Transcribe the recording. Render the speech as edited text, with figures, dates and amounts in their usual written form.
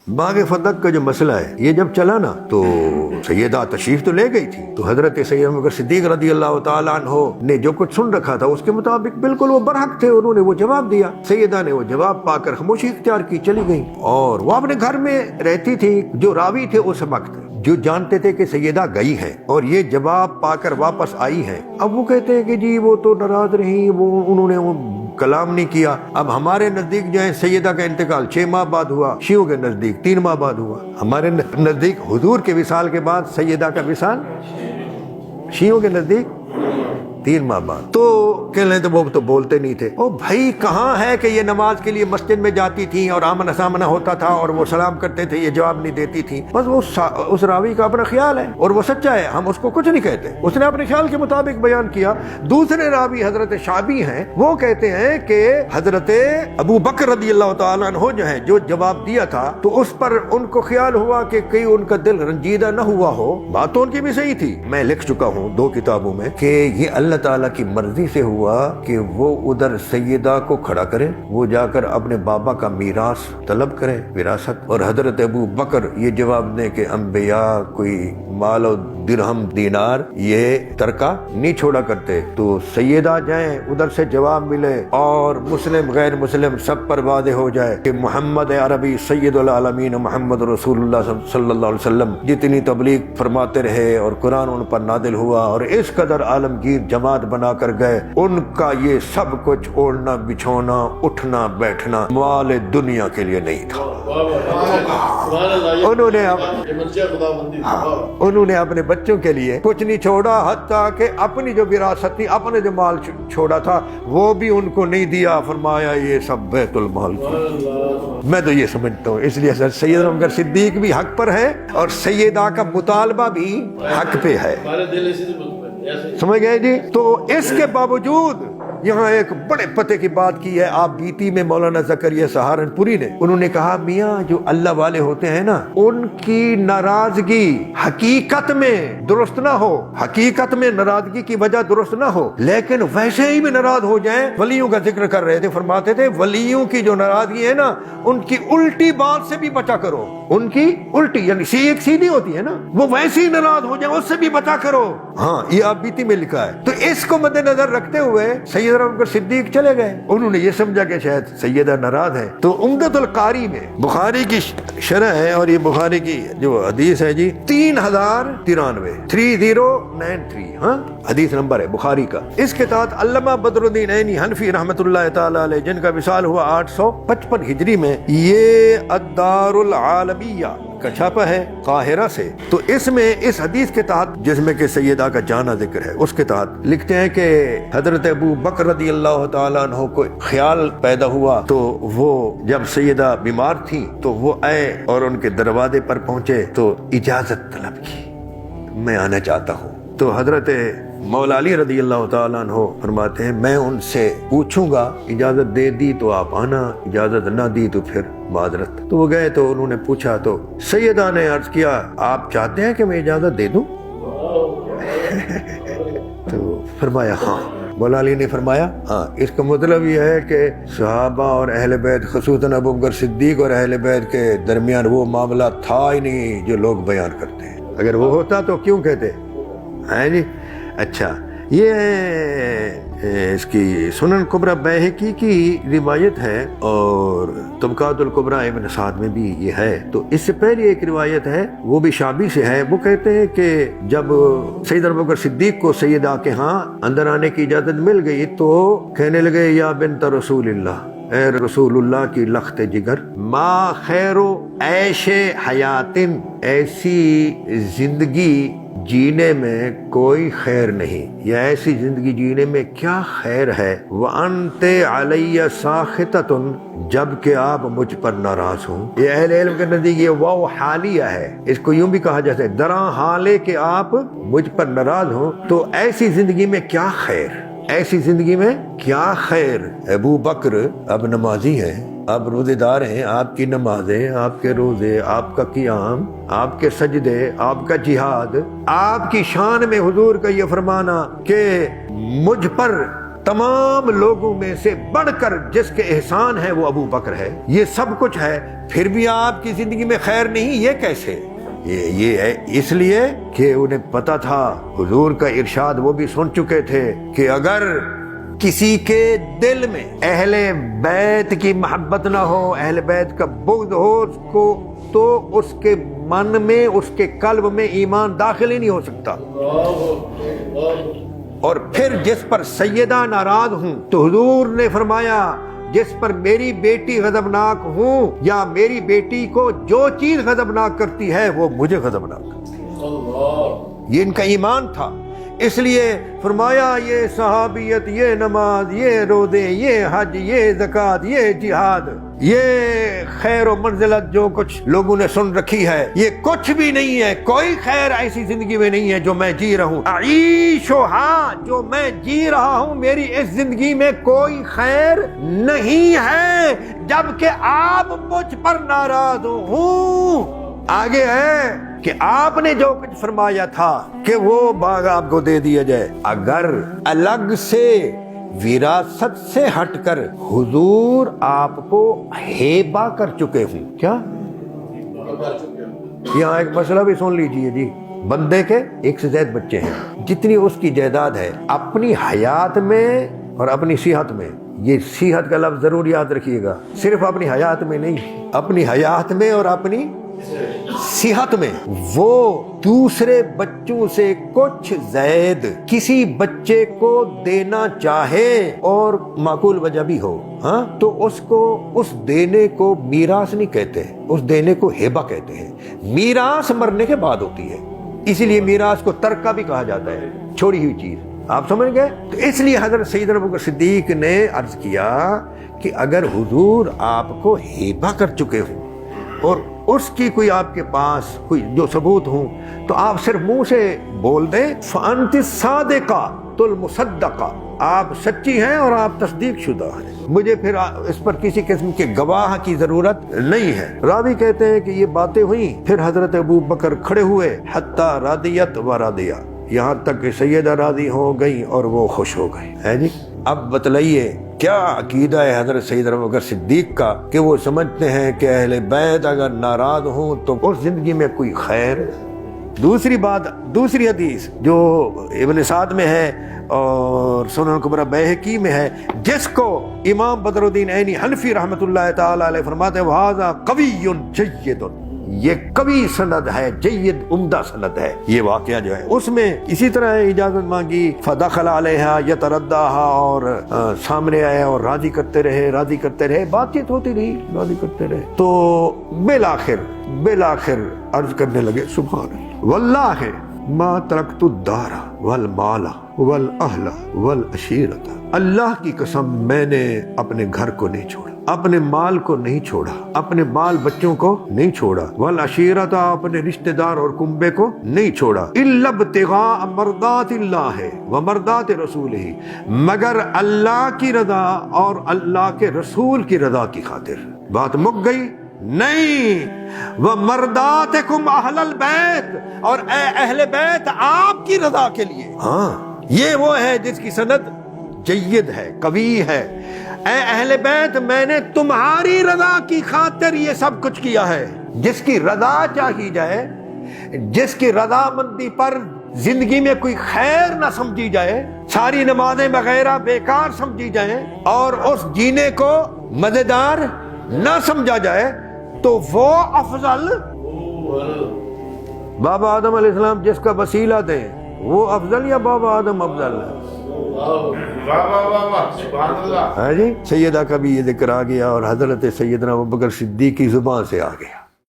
बाग फतक का जो मसला है ये जब चला ना तो सैयदा तशरीफ तो ले गई थी, तो हजरत सैयद अबू बकर सिद्दीक रज़ी अल्लाह तआला अन्हो ने जो कुछ सुन रखा था उसके मुताबिक बिल्कुल वो बरहक थे, उन्होंने वो जवाब दिया। सैयदा ने वो जवाब पाकर खामोशी इख्तियार की, चली गई। और वो अपने घर में रहती थी। जो रावी थे उस वक्त जो जानते थे कि सैयदा गई है और ये जवाब पाकर वापस आई है, अब वो कहते हैं कि जी वो तो नाराज रही, वो उन्होंने वो कलाम नहीं किया। अब हमारे नजदीक जो है सैयदा का इंतकाल 6 माह बाद हुआ, शियों के नजदीक 3 माह बाद हुआ, हमारे नजदीक हुजूर के विसाल के बाद सैयदा का विसाल, शियों के नजदीक 3 माह बाद। तो कह रहे तो वो तो बोलते नहीं थे। ओ भाई कहाँ है कि ये नमाज के लिए मस्जिद में जाती थी और आमना सामना होता था और वो सलाम करते थे, ये जवाब नहीं देती थी। बस वो उस रावी का अपना ख्याल है और वो सच्चा है, हम उसको कुछ नहीं कहते, उसने अपने ख्याल के मुताबिक बयान किया। दूसरे रावी हजरत शाबी हैं, वो कहते हैं कि हजरत अबू बकर रज़ी अल्लाह तआला अन्हु जो है जो जवाब दिया था तो उस पर उनको ख्याल हुआ कि कहीं उनका दिल रंजीदा न हुआ हो। बात तो उनकी भी सही थी। मैं लिख चुका हूँ 2 किताबों में कि ये अल्लाह ताला की मर्जी से हुआ कि वो उधर सैयदा को खड़ा करे, वो जाकर अपने बाबा का मीरास तलब करे, विरासत। और हजरत अबू बकर ये जवाब दे कि अंबिया कोई माल और दिरहम दीनार ये तरका नहीं छोड़ा करते, तो सैयदा जाएं उधर से जवाब मिले और मुस्लिम गैर मुस्लिम सब पर वादे हो जाए कि मोहम्मद अरबी सैयदुल आलमीन मोहम्मद रसूलुल्लाह सल्लल्लाहु अलैहि वसल्लम जितनी तबलीग फरमाते रहे और कुरान उन पर नादिल हुआ और इस कदर आलमगीर जमात बना कर गए, उनका ये सब कुछ ओढ़ना बिछोना उठना बैठना माल दुनिया के लिए नहीं था। उन्होंने अपने बच्चों के लिए कुछ नहीं छोड़ा, हत्ता कि अपनी जो विरासत थी, अपने जो माल छोड़ा था वो भी उनको नहीं दिया। फरमाया ये सब बैतुल माल की। मैं तो ये समझता हूँ, इसलिए सैयद अबू बकर सिद्दीक भी हक पर है और सैयदा का मुतालबा भी हक पे है। समझ गए जी। तो इसके बावजूद यहाँ एक बड़े पते की बात की है आप बीती में मौलाना ज़करिया सहारनपुरी ने। उन्होंने कहा मियाँ जो अल्लाह वाले होते हैं ना, उनकी नाराजगी हकीकत में दुरुस्त ना हो, हकीकत में नाराजगी की वजह दुरुस्त ना हो, लेकिन वैसे ही में नाराज हो जाए। वलियों का जिक्र कर रहे थे, फरमाते थे वलियों की जो नाराजगी है ना, उनकी उल्टी बात से भी बचा करो। उनकी उल्टी यानी एक सीधी होती है ना, वो वैसे ही नाराज हो जाए उससे भी बचा करो। हाँ ये आप बीती में लिखा है। तो इसको मद्देनजर रखते हुए सैयद अबू बकर सिद्दीक चले गए। उन्होंने ये समझा कि शायद सैयदा नाराज है। तो उम्दतुल कारी में बुखारी की शरह है और ये बुखारी की जो हदीस है जी 3093 हाँ हदीस नंबर है बुखारी का। इसके तहत अल्लामा बदरुद्दीन ऐनी हनफी रहमतुल्लाह तआला अलैह जिनका विसाल हुआ 855 हिजरी में, ये अद्दारुल आलमिया का छापा है काहिरा से। तो इसमें इस हदीस के तहत जिसमें कि सैयदा का जाना जिक्र है उसके तहत लिखते हैं कि हजरत अबू बकर रज़ी अल्लाह तआला अन्हु को ख्याल पैदा हुआ तो वो जब सैयदा बीमार थी तो वो आए और उनके दरवाजे पर पहुंचे तो इजाजत तलब की, मैं आना चाहता हूँ। तो हजरत मौला अली रज़ी अल्लाह तआला अन्हु फरमाते हैं मैं उनसे पूछूंगा, इजाजत दे दी तो आप आना, इजाजत ना दी तो फिर माजरत। तो वो गए तो उन्होंने पूछा तो सैयदा ने अर्ज किया आप चाहते हैं कि मैं इजाजत दे दूं? तो फरमाया हाँ। मौला अली ने फरमाया हाँ। इसका मतलब यह है कि सहाबा और अहले बैत खुसूसन अबू बकर सिद्दीक और अहले बैत के दरमियान वो मामला था ही नहीं जो लोग बयान करते हैं। अगर वो होता तो क्यों कहते हैं जी। अच्छा ये इसकी सुनन कुबरा बैहकी की रिवायत है और तबकातुल कुबरा इब्न साद में भी ये है। तो इससे पहले एक रिवायत है वो भी शाबी से है। वो कहते हैं कि जब सैयद अबू बकर सिद्दीक को सैयदा के यहाँ अंदर आने की इजाजत मिल गई तो कहने लगे या बिन्त रसूलिल्लाह, ए रसूलुल्लाह की लख्त जिगर, मा खैरो ऐशे हयातिन, ऐसी जिंदगी जीने में कोई खैर नहीं, या ऐसी जिंदगी जीने में क्या खैर है। व अंते अलैया साखिततुन, जबकि आप मुझ पर नाराज हो। ये अहले इल्म के नजदीक ये वाव हालिया है, इसको यूं भी कहा जाता है दरा हाले के आप मुझ पर नाराज हो तो ऐसी जिंदगी में क्या खैर, ऐसी जिंदगी में क्या खैर। अबू बकर अब नमाजी है, आप रोजेदार हैं, आपकी नमाजें, आपके रोजे, आपका क़ियाम, आपके सजदे, आपका जिहाद, आपकी शान में हुजूर का ये फरमाना कि मुझ पर تمام لوگوں میں سے بڑھ کر جس کے احسان ہے وہ ابو بکر ہے، یہ سب کچھ ہے، پھر بھی آپ کی زندگی میں خیر نہیں، یہ کیسے؟ یہ ہے اس لیے کہ انہیں پتا تھا، حضور کا ارشاد وہ بھی سن چکے تھے کہ اگر کسی کے دل میں اہل بیت کی محبت نہ ہو، اہل بیت کا بغض ہو اس کو، تو اس کے من میں، اس کے قلب میں ایمان داخل ہی نہیں ہو سکتا۔ اور پھر جس پر سیدہ ناراض ہوں تو حضور نے فرمایا جس پر میری بیٹی غضبناک ہوں یا میری بیٹی کو جو چیز غضبناک کرتی ہے وہ مجھے غضبناک کرتی ہے۔ یہ ان کا ایمان تھا، اس لیے فرمایا یہ صحابیت، یہ نماز، یہ روزے، یہ حج، یہ زکوٰۃ، یہ جہاد، یہ خیر و منزلت جو کچھ لوگوں نے سن رکھی ہے، یہ کچھ بھی نہیں ہے۔ کوئی خیر ایسی زندگی میں نہیں ہے جو میں جی رہا ہوں، اعیشھا، جو میں جی رہا ہوں میری اس زندگی میں کوئی خیر نہیں ہے جبکہ آپ مجھ پر ناراض ہوں۔ آگے ہے کہ آپ نے جو کچھ فرمایا تھا کہ وہ باغ آپ کو دے دیا جائے، اگر الگ سے وراثت سے ہٹ کر حضور آپ کو ہیبہ کر چکے ہوں، کیا یہاں ایک مسئلہ بھی سن لیجئے جی، بندے کے ایک سے زائد بچے ہیں، جتنی اس کی جائیداد ہے اپنی حیات میں اور اپنی صحت میں، یہ صحت کا لفظ ضرور یاد رکھیے گا، صرف اپنی حیات میں نہیں، اپنی حیات میں اور اپنی صحت میں، وہ دوسرے بچوں سے کچھ زائد کسی بچے کو دینا چاہے اور معقول وجہ بھی ہو، ہاں، تو اس کو اس دینے کو میراث نہیں کہتے، اس دینے کو ہبہ کہتے ہیں۔ میراث مرنے کے بعد ہوتی ہے، اسی لیے میراث کو ترکہ بھی کہا جاتا ہے، چھوڑی ہوئی چیز، آپ سمجھ گئے؟ تو اس لیے حضرت سیدنا ابوبکر صدیق نے عرض کیا کہ اگر حضور آپ کو ہبہ کر چکے ہوں اور اس کی کوئی آپ کے پاس کوئی جو ثبوت ہوں تو آپ صرف منہ سے بول دیں، فَأَنْتِ الصَّادِقَةُ الْمُصَدَّقَةُ، آپ سچی ہیں اور آپ تصدیق شدہ ہیں، مجھے پھر اس پر کسی قسم کے گواہ کی ضرورت نہیں ہے۔ راوی کہتے ہیں کہ یہ باتیں ہوئیں، پھر حضرت ابو بکر کھڑے ہوئے، حتیٰ راضیت و راضیہ، یہاں تک کہ سیدہ راضی ہو گئی اور وہ خوش ہو گئی ہے جی۔ اب بتلائیے کیا عقیدہ ہے حضرت سیدنا ابوبکر صدیق کا کہ وہ سمجھتے ہیں کہ اہل بیت اگر ناراض ہوں تو اس زندگی میں کوئی خیر۔ دوسری بات، دوسری حدیث جو ابن سعد میں ہے اور سنن کبری بیہقی میں ہے، جس کو امام بدر الدین عینی حنفی رحمۃ اللہ تعالی علیہ فرماتے ہیں وَهَذَا قَوِيٌّ جَيِّدٌ، یہ قوی سند ہے، جید عمدہ سند ہے۔ یہ واقعہ جو ہے اس میں اسی طرح اجازت مانگی، فدخل علیہا یترداہا، اور سامنے آئے اور راضی کرتے رہے، بات چیت ہوتی رہی، راضی کرتے رہے، تو بالآخر عرض کرنے لگے سبحان اللہ، واللہ ما ترکت الدار والمال والاہل والعشیرۃ، اللہ کی قسم میں نے اپنے گھر کو نہیں چھوڑا، اپنے مال کو نہیں چھوڑا، اپنے بال بچوں کو نہیں چھوڑا، والعشیرۃ، اپنے رشتہ دار اور کنبے کو نہیں چھوڑا، الا ابتغاء مرضات اللہ ومرضات رسولہ، مگر اللہ کی رضا اور اللہ کے رسول کی رضا کی خاطر۔ بات مک گئی؟ نہیں، وَمَرْضَاتِكُمْ أَهْلَ الْبَيْتِ، اور اے اہل بیت آپ کی رضا کے لیے۔ ہاں، یہ وہ ہے جس کی سند جید ہے، قوی ہے۔ اے اہل بیت میں نے تمہاری رضا کی خاطر یہ سب کچھ کیا ہے۔ جس کی رضا چاہی جائے، جس کی رضا مندی پر زندگی میں کوئی خیر نہ سمجھی جائے، ساری نمازیں وغیرہ بیکار سمجھی جائیں اور اس جینے کو مزیدار نہ سمجھا جائے، تو وہ افضل، بابا آدم علیہ السلام جس کا وسیلہ دیں وہ افضل یا بابا آدم افضل ہے جی؟ سیدہ کا بھی یہ ذکر آ گیا اور حضرت سیدنا ابوبکر صدیق کی زبان سے آ گیا۔